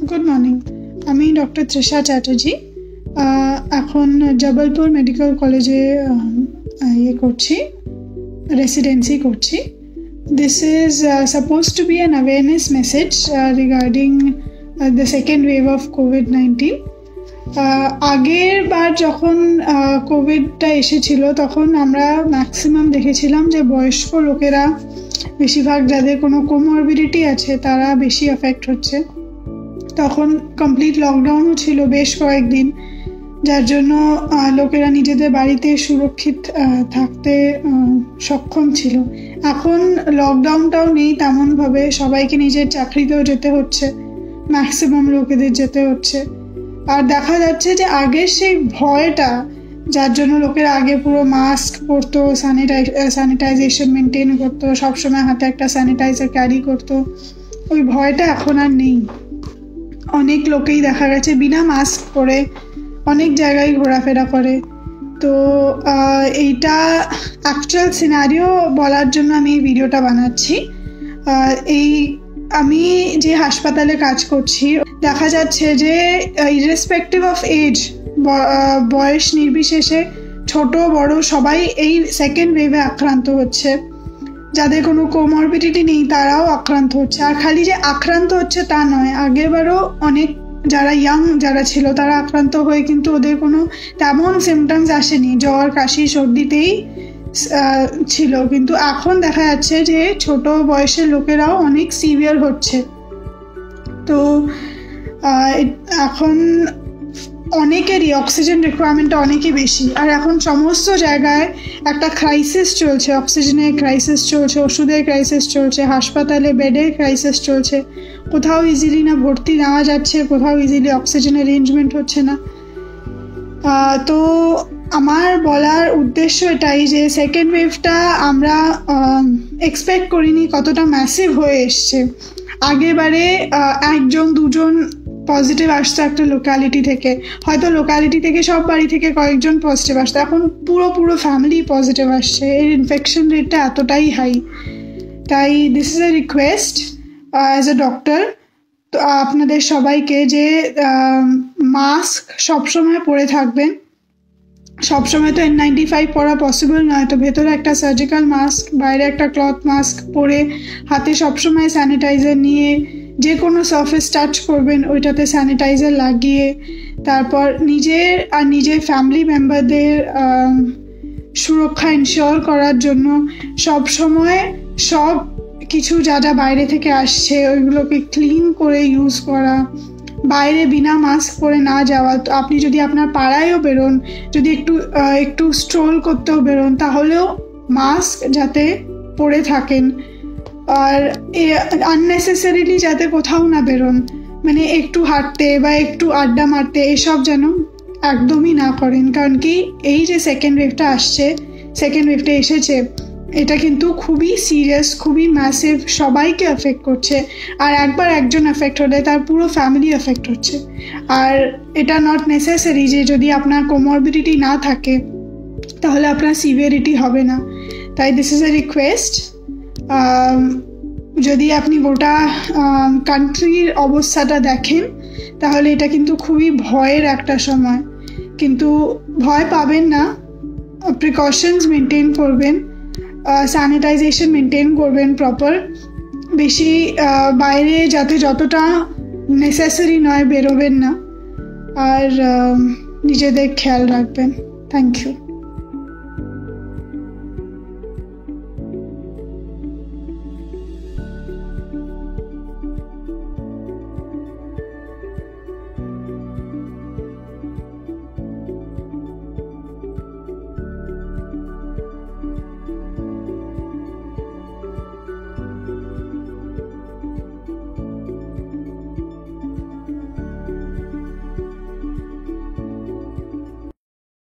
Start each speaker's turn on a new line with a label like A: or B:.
A: Good morning, আমি doctor Trisha Chatterjee. এখন Jabalpur medical কলেজে করছি, রেসিডেন্সি করছি। This is supposed to be an awareness message regarding the second wave of COVID-19. আগের বার যখন কোভিডটা এসেছিল তখন আমরা ম্যাক্সিমাম দেখেছিলাম যে বয়স্ক লোকেরা, বেশিরভাগ যাদের কোনো কোমরবিডিটি আছে তারা বেশি এফেক্ট হচ্ছে। তখন কমপ্লিট লকডাউনও ছিল বেশ কয়েকদিন, যার জন্য লোকেরা নিজেদের বাড়িতে সুরক্ষিত থাকতে সক্ষম ছিল। এখন লকডাউনটাও নেই তেমনভাবে, সবাইকে নিজের চাকরিতেও যেতে হচ্ছে, ম্যাক্সিমাম লোকেদের যেতে হচ্ছে। আর দেখা যাচ্ছে যে আগের সেই ভয়টা, যার জন্য লোকেরা আগে পুরো মাস্ক পরতো, স্যানিটাইজেশন মেনটেন করতো, সবসময় হাতে একটা স্যানিটাইজার ক্যারি করতো, ওই ভয়টা এখন আর নেই। অনেক লোকেই দেখা গেছে বিনা মাস্ক পরে অনেক জায়গায় ঘোরাফেরা করে। তো এইটা অ্যাকচুয়াল সিনারিও বলার জন্য আমি এই ভিডিওটা বানাচ্ছি। আমি যে হাসপাতালে কাজ করছি, দেখা যাচ্ছে যে ইররেসপেক্টিভ অফ এজ, বয়স নির্বিশেষে ছোট বড় সবাই এই সেকেন্ড ওয়েভে আক্রান্ত হচ্ছে। যাদের কোনো কোমরবিডিটি নেই তারাও আক্রান্ত হচ্ছে। আর খালি যে আক্রান্ত হচ্ছে তা নয়, আগেরবারও অনেক যারা ইয়াং যারা ছিল তারা আক্রান্ত হয়ে কিন্তু ওদের কোনো তেমন সিমটমস আসেনি, জ্বর কাশি সর্দিতেই ছিল। কিন্তু এখন দেখা যাচ্ছে যে ছোট বয়সের লোকেরাও অনেক সিভিয়ার হচ্ছে। তো এখন অনেকেরই অক্সিজেন রিকোয়ারমেন্টটা অনেকই বেশি। আর এখন সমস্ত জায়গায় একটা ক্রাইসিস চলছে, অক্সিজেনের ক্রাইসিস চলছে, ওষুধের ক্রাইসিস চলছে, হাসপাতালে বেডের ক্রাইসিস চলছে। কোথাও ইজিলি না ভর্তি নেওয়া যাচ্ছে, কোথাও ইজিলি অক্সিজেন অ্যারেঞ্জমেন্ট হচ্ছে না। তো আমার বলার উদ্দেশ্য এটাই যে সেকেন্ড ওয়েভটা আমরা এক্সপেক্ট করিনি কতটা ম্যাসিভ হয়ে এসছে। আগেবারে একজন দুজন পজিটিভ আসতো একটা লোকালিটি থেকে, হয়তো লোকালিটি থেকে সব বাড়ি থেকে কয়েকজন পজিটিভ আসতো, এখন পুরো ফ্যামিলি পজিটিভ আসছে। এর ইনফেকশন রেটটা এতটাই হাই। তাই this is a request as a doctor তো আপনাদের সবাইকে যে মাস্ক সবসময় পরে থাকবেন। সবসময় তো N95 পরা পসিবল নয়, তো ভেতরে একটা সার্জিক্যাল মাস্ক, বাইরে একটা ক্লথ মাস্ক পরে, হাতে সবসময় স্যানিটাইজার নিয়ে, যে কোনো সারফেস টাচ করবেন ওইটাতে স্যানিটাইজার লাগিয়ে, তারপর নিজের ফ্যামিলি মেম্বারদের সুরক্ষা ইনশিওর করার জন্য সবসময় সব কিছু যা বাইরে থেকে আসছে ওইগুলোকে ক্লিন করে ইউজ করা, বাইরে বিনা মাস্ক পরে না যাওয়া। তো আপনি যদি আপনার পাড়ায়ও বেরোন, যদি একটু স্ট্রোল করতেও বেরোন, তাহলেও মাস্ক যাতে পরে থাকেন। আর আননেসেসারিলি যাতে কোথাও না বেরোন, মানে একটু হাঁটতে বা একটু আড্ডা মারতে এসব যেন একদমই না করেন। কারণ কি এই যে সেকেন্ড ওয়েভটা এসেছে, এটা কিন্তু খুবই সিরিয়াস, খুবই ম্যাসিভ, সবাইকে এফেক্ট করছে। আর একবার একজন এফেক্ট হলে তার পুরো ফ্যামিলি এফেক্ট হচ্ছে। আর এটা নট নেসেসারি যে যদি আপনার কোমরবিডিটি না থাকে তাহলে আপনার সিভিয়ারিটি হবে না। তাই দিস ইজ এ রিকোয়েস্ট। যদি আপনি গোটা কান্ট্রির অবস্থাটা দেখেন তাহলে এটা কিন্তু খুবই ভয়ের একটা সময়। কিন্তু ভয় পাবেন না, প্রিকশনস মেনটেন করবেন, স্যানিটাইজেশন মেনটেন করবেন প্রপার, বেশি বাইরে যাতে যতটা নেসেসারি নয় বেরোবেন না, আর নিজেদের খেয়াল রাখবেন। Thank you.